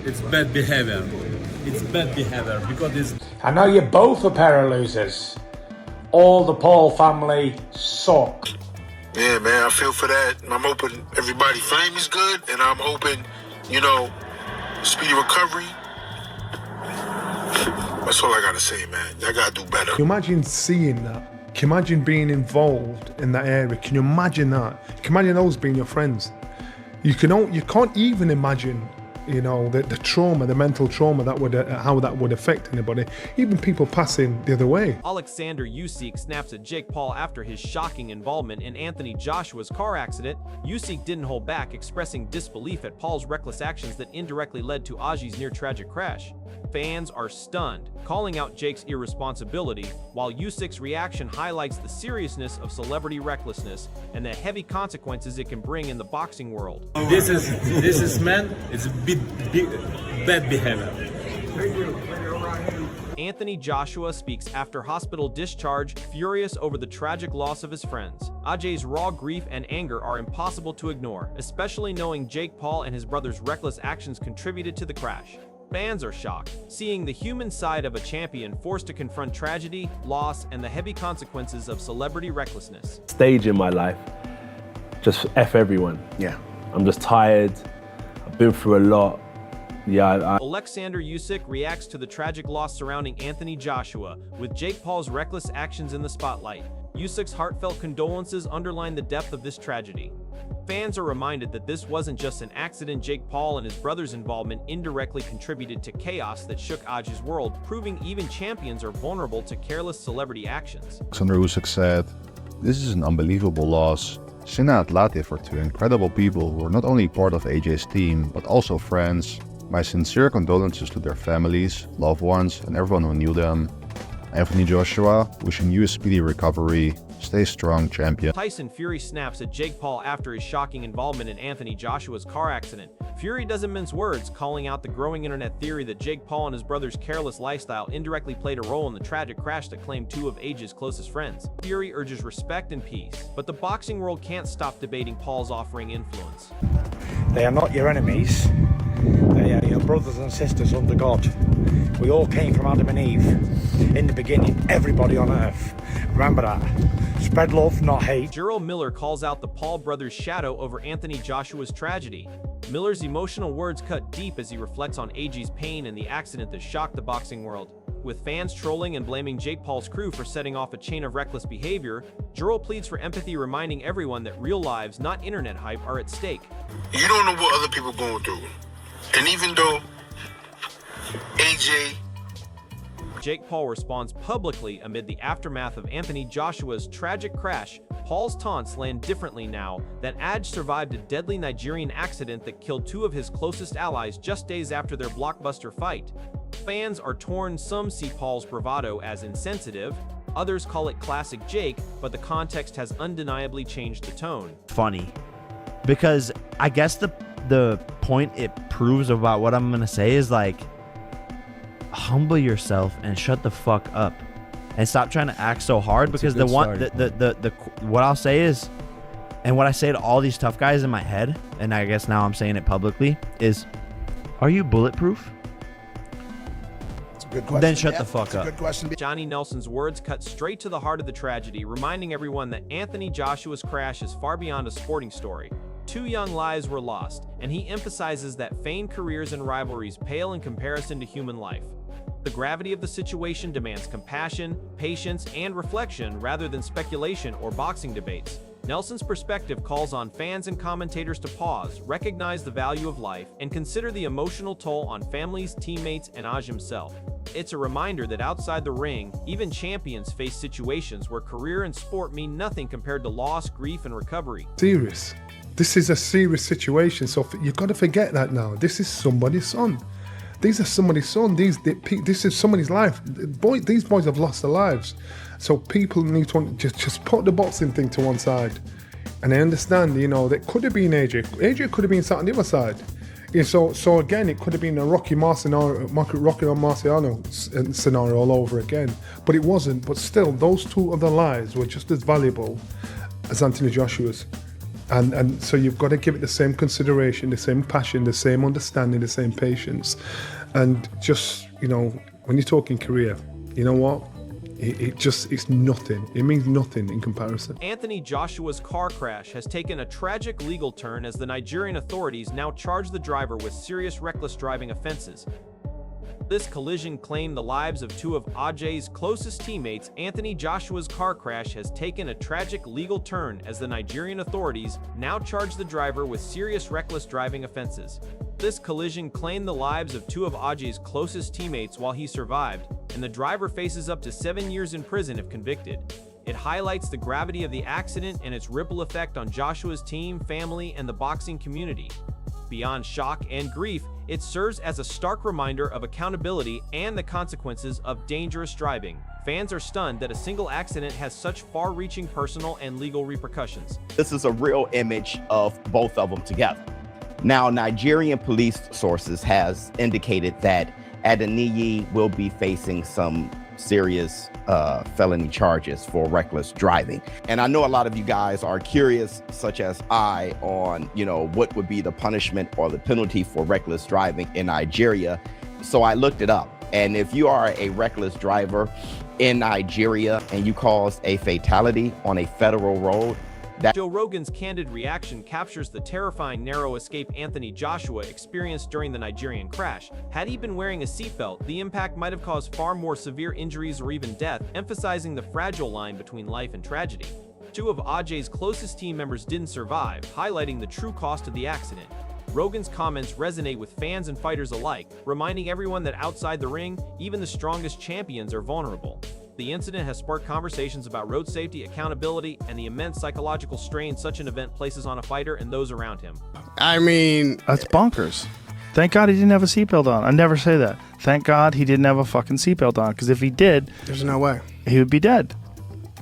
It's bad behavior. It's bad behavior because it's. I know you're both a pair of losers. All the Paul family suck. Yeah, man, I feel for that. I'm hoping everybody fame is good, and I'm hoping, speedy recovery. That's all I gotta say, man. I gotta do better. Can you imagine seeing that? Can you imagine being involved in that area? Can you imagine that? Can you imagine those being your friends? You can't even imagine, the trauma, the mental trauma how that would affect anybody. Even people passing the other way. Oleksandr Usyk snaps at Jake Paul after his shocking involvement in Anthony Joshua's car accident. Usyk didn't hold back, expressing disbelief at Paul's reckless actions that indirectly led to Aji's near-tragic crash. Fans are stunned, calling out Jake's irresponsibility, while Usyk's reaction highlights the seriousness of celebrity recklessness and the heavy consequences it can bring in the boxing world. This is man. It's big bad behavior. Anthony Joshua speaks after hospital discharge, furious over the tragic loss of his friends. Ajay's raw grief and anger are impossible to ignore, especially knowing Jake Paul and his brother's reckless actions contributed to the crash. Fans are shocked, seeing the human side of a champion forced to confront tragedy, loss, and the heavy consequences of celebrity recklessness. Stage in my life, just F everyone. Yeah. I'm just tired. I've been through a lot. Yeah. Oleksandr Usyk reacts to the tragic loss surrounding Anthony Joshua, with Jake Paul's reckless actions in the spotlight. Usyk's heartfelt condolences underline the depth of this tragedy. Fans are reminded that this wasn't just an accident. Jake Paul and his brother's involvement indirectly contributed to chaos that shook Aji's world, proving even champions are vulnerable to careless celebrity actions. Oleksandr Usyk said, "This is an unbelievable loss. Sinna at Latif are two incredible people who were not only part of AJ's team, but also friends. My sincere condolences to their families, loved ones, and everyone who knew them. Anthony Joshua, wishing you a speedy recovery. Stay strong, champion." Tyson Fury snaps at Jake Paul after his shocking involvement in Anthony Joshua's car accident. Fury doesn't mince words, calling out the growing internet theory that Jake Paul and his brother's careless lifestyle indirectly played a role in the tragic crash that claimed two of AJ's closest friends. Fury urges respect and peace, but the boxing world can't stop debating Paul's offering influence. They are not your enemies. They are your brothers and sisters under God. We all came from Adam and Eve. In the beginning, everybody on earth. Remember that. Spread love, not hate. Gerald Miller calls out the Paul brothers' shadow over Anthony Joshua's tragedy. Miller's emotional words cut deep as he reflects on AJ's pain and the accident that shocked the boxing world. With fans trolling and blaming Jake Paul's crew for setting off a chain of reckless behavior, Gerald pleads for empathy, reminding everyone that real lives, not internet hype, are at stake. You don't know what other people are going through. And even though AJ... Jake Paul responds publicly amid the aftermath of Anthony Joshua's tragic crash. Paul's taunts land differently now that Aj survived a deadly Nigerian accident that killed two of his closest allies just days after their blockbuster fight. Fans are torn. Some see Paul's bravado as insensitive, others call it classic Jake, but the context has undeniably changed the tone. Funny, because I guess the point it proves about what I'm gonna say is like, humble yourself and shut the fuck up and stop trying to act so hard. Because the what I'll say is, and what I say to all these tough guys in my head, and I guess now I'm saying it publicly, is, are you bulletproof? That's a good question. Then shut the fuck up. Good question. Johnny Nelson's words cut straight to the heart of the tragedy, reminding everyone that Anthony Joshua's crash is far beyond a sporting story. Two young lives were lost, and he emphasizes that feigned careers and rivalries pale in comparison to human life. The gravity of the situation demands compassion, patience, and reflection rather than speculation or boxing debates. Nelson's perspective calls on fans and commentators to pause, recognize the value of life, and consider the emotional toll on families, teammates, and Aj himself. It's a reminder that outside the ring, even champions face situations where career and sport mean nothing compared to loss, grief, and recovery. Serious. This is a serious situation, so you've got to forget that now. This is somebody's son. These are somebody's son. This is somebody's life. These boys have lost their lives. So people need to just put the boxing thing to one side. And I understand, that could have been AJ. AJ could have been sat on the other side. Yeah, so again, it could have been a Rocky Marciano scenario all over again. But it wasn't. But still, those two other lives were just as valuable as Anthony Joshua's. And so you've got to give it the same consideration, the same passion, the same understanding, the same patience. And just, you know, when you're talking career, you know what? It's nothing. It means nothing in comparison. Anthony Joshua's car crash has taken a tragic legal turn as the Nigerian authorities now charge the driver with serious reckless driving offenses. This collision claimed the lives of two of Ajay's closest teammates. Anthony Joshua's car crash has taken a tragic legal turn as the Nigerian authorities now charge the driver with serious reckless driving offenses. This collision claimed the lives of two of Ajay's closest teammates while he survived, and the driver faces up to 7 years in prison if convicted. It highlights the gravity of the accident and its ripple effect on Joshua's team, family, and the boxing community. Beyond shock and grief, it serves as a stark reminder of accountability and the consequences of dangerous driving. Fans are stunned that a single accident has such far-reaching personal and legal repercussions. This is a real image of both of them together. Now, Nigerian police sources has indicated that Adeniyi will be facing some serious felony charges for reckless driving. And I know a lot of you guys are curious, such as I, on, you know, what would be the punishment or the penalty for reckless driving in Nigeria. So I looked it up. And if you are a reckless driver in Nigeria and you cause a fatality on a federal road, Joe Rogan's candid reaction captures the terrifying narrow escape Anthony Joshua experienced during the Nigerian crash. Had he been wearing a seatbelt, the impact might have caused far more severe injuries or even death, emphasizing the fragile line between life and tragedy. Two of Ajay's closest team members didn't survive, highlighting the true cost of the accident. Rogan's comments resonate with fans and fighters alike, reminding everyone that outside the ring, even the strongest champions are vulnerable. The incident has sparked conversations about road safety, accountability, and the immense psychological strain such an event places on a fighter and those around him. I mean, that's bonkers. Thank God he didn't have a seatbelt on. I never say that. Thank God he didn't have a fucking seatbelt on, because if he did, there's no way. He would be dead.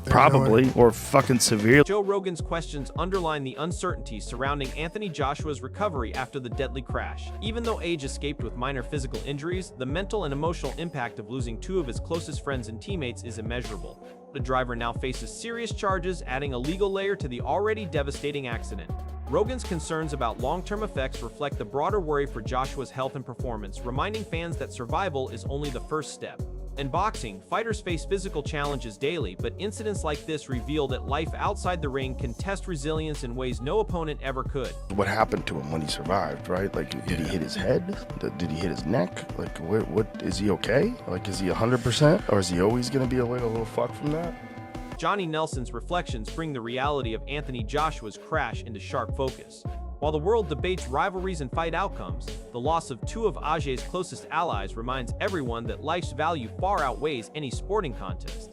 Probably, no or fucking severely. Joe Rogan's questions underline the uncertainty surrounding Anthony Joshua's recovery after the deadly crash. Even though Age escaped with minor physical injuries, the mental and emotional impact of losing two of his closest friends and teammates is immeasurable. The driver now faces serious charges, adding a legal layer to the already devastating accident. Rogan's concerns about long-term effects reflect the broader worry for Joshua's health and performance, reminding fans that survival is only the first step. In boxing, fighters face physical challenges daily, but incidents like this reveal that life outside the ring can test resilience in ways no opponent ever could. What happened to him when he survived, right? Like, did he hit his head? Did he hit his neck? Like, what is he okay? Like, is he 100%? Or is he always going to be a little fuck from that? Johnny Nelson's reflections bring the reality of Anthony Joshua's crash into sharp focus. While the world debates rivalries and fight outcomes, the loss of two of Ajay's closest allies reminds everyone that life's value far outweighs any sporting contest.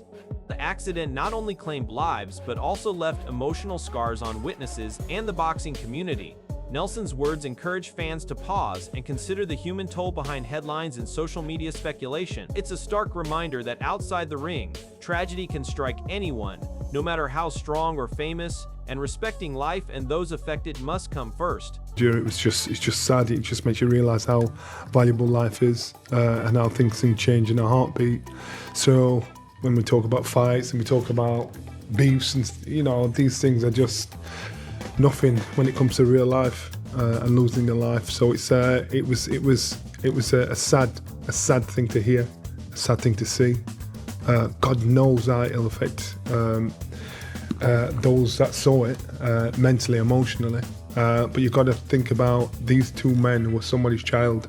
The accident not only claimed lives, but also left emotional scars on witnesses and the boxing community. Nelson's words encourage fans to pause and consider the human toll behind headlines and social media speculation. It's a stark reminder that outside the ring, tragedy can strike anyone, no matter how strong or famous, and respecting life and those affected must come first. It's just sad. It just makes you realise how valuable life is and how things can change in a heartbeat. So when we talk about fights and we talk about beefs and, you know, these things are just nothing when it comes to real life and losing a life. So it was a sad thing to hear, a sad thing to see. God knows how it'll affect those that saw it mentally, emotionally. But you've got to think about these two men who were somebody's child,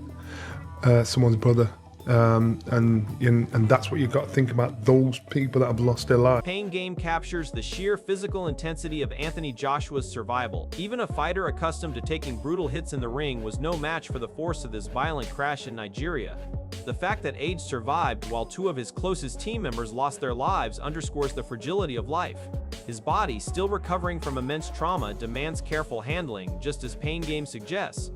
someone's brother. And that's what you've got to think about, those people that have lost their life. Pain Game captures the sheer physical intensity of Anthony Joshua's survival. Even a fighter accustomed to taking brutal hits in the ring was no match for the force of this violent crash in Nigeria. The fact that Age survived while two of his closest team members lost their lives underscores the fragility of life. His body, still recovering from immense trauma, demands careful handling, just as Pain Game suggests.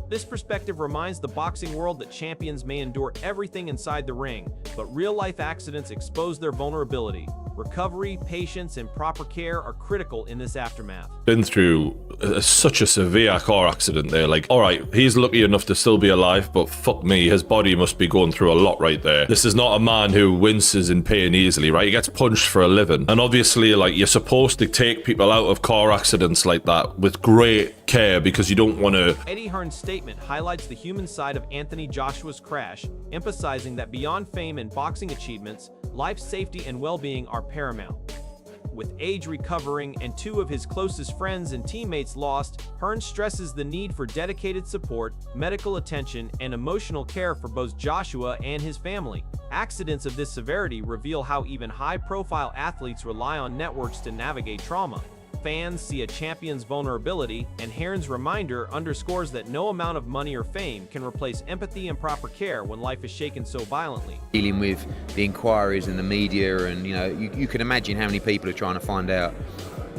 This perspective reminds the boxing world that champions may endure everything inside the ring, but real-life accidents expose their vulnerability. Recovery, patience, and proper care are critical in this aftermath. Been through such a severe car accident there. Like, all right, he's lucky enough to still be alive, but fuck me, his body must be going through a lot right there. This is not a man who winces in pain easily, right? He gets punched for a living. And obviously, like, you're supposed to take people out of car accidents like that with great care because you don't want to... Eddie Hearn's statement highlights the human side of Anthony Joshua's crash, emphasizing that beyond fame and boxing achievements, life safety and well-being are paramount. With age recovering and 2 of his closest friends and teammates lost, Hearn stresses the need for dedicated support, medical attention, and emotional care for both Joshua and his family. Accidents of this severity reveal how even high-profile athletes rely on networks to navigate trauma. Fans see a champion's vulnerability, and Hearn's reminder underscores that no amount of money or fame can replace empathy and proper care when life is shaken so violently. Dealing with the inquiries and the media, and you can imagine how many people are trying to find out.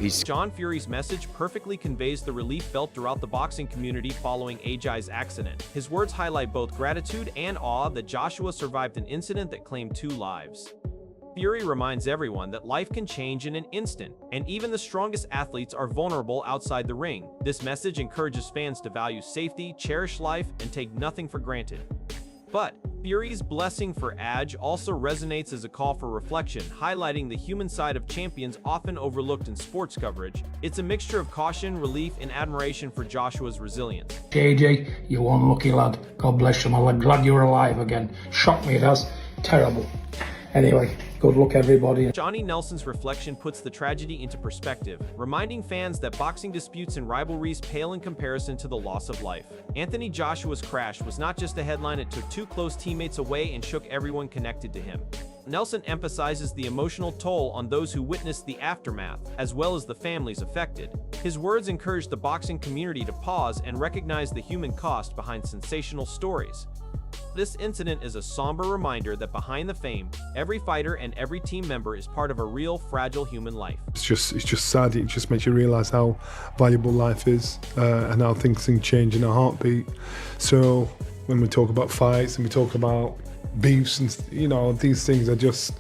Sean Fury's message perfectly conveys the relief felt throughout the boxing community following AJ's accident. His words highlight both gratitude and awe that Joshua survived an incident that claimed 2 lives. Fury reminds everyone that life can change in an instant, and even the strongest athletes are vulnerable outside the ring. This message encourages fans to value safety, cherish life, and take nothing for granted. But Fury's blessing for AJ also resonates as a call for reflection, highlighting the human side of champions often overlooked in sports coverage. It's a mixture of caution, relief, and admiration for Joshua's resilience. JJ, you one lucky lad. God bless you. I'm glad you're alive again. Shocked me, it has. Terrible. Anyway, good luck, everybody. Johnny Nelson's reflection puts the tragedy into perspective, reminding fans that boxing disputes and rivalries pale in comparison to the loss of life. Anthony Joshua's crash was not just a headline, it took 2 close teammates away and shook everyone connected to him. Nelson emphasizes the emotional toll on those who witnessed the aftermath, as well as the families affected. His words encourage the boxing community to pause and recognize the human cost behind sensational stories. This incident is a somber reminder that behind the fame, every fighter and every team member is part of a real, fragile human life. It's just sad. It just makes you realise how valuable life is and how things can change in a heartbeat. So when we talk about fights and we talk about beefs and these things are just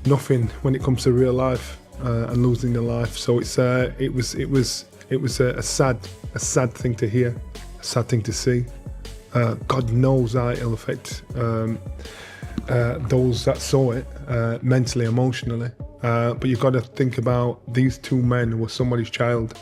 nothing when it comes to real life and losing your life. So it was a sad thing to hear, a sad thing to see. God knows how it'll affect those that saw it mentally, emotionally. But you've got to think about these 2 men who were somebody's child,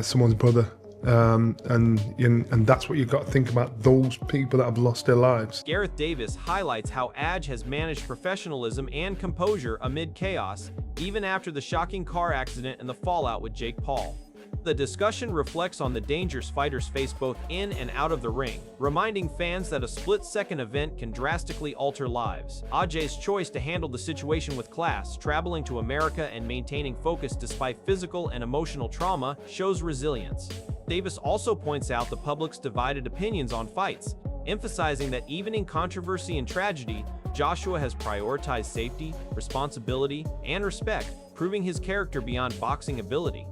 someone's brother. And that's what you've got to think about, those people that have lost their lives. Gareth Davis highlights how AJ has managed professionalism and composure amid chaos, even after the shocking car accident and the fallout with Jake Paul. The discussion reflects on the dangers fighters face both in and out of the ring, reminding fans that a split-second event can drastically alter lives. AJ's choice to handle the situation with class, traveling to America and maintaining focus despite physical and emotional trauma, shows resilience. Davis also points out the public's divided opinions on fights, emphasizing that even in controversy and tragedy, Joshua has prioritized safety, responsibility, and respect, proving his character beyond boxing ability.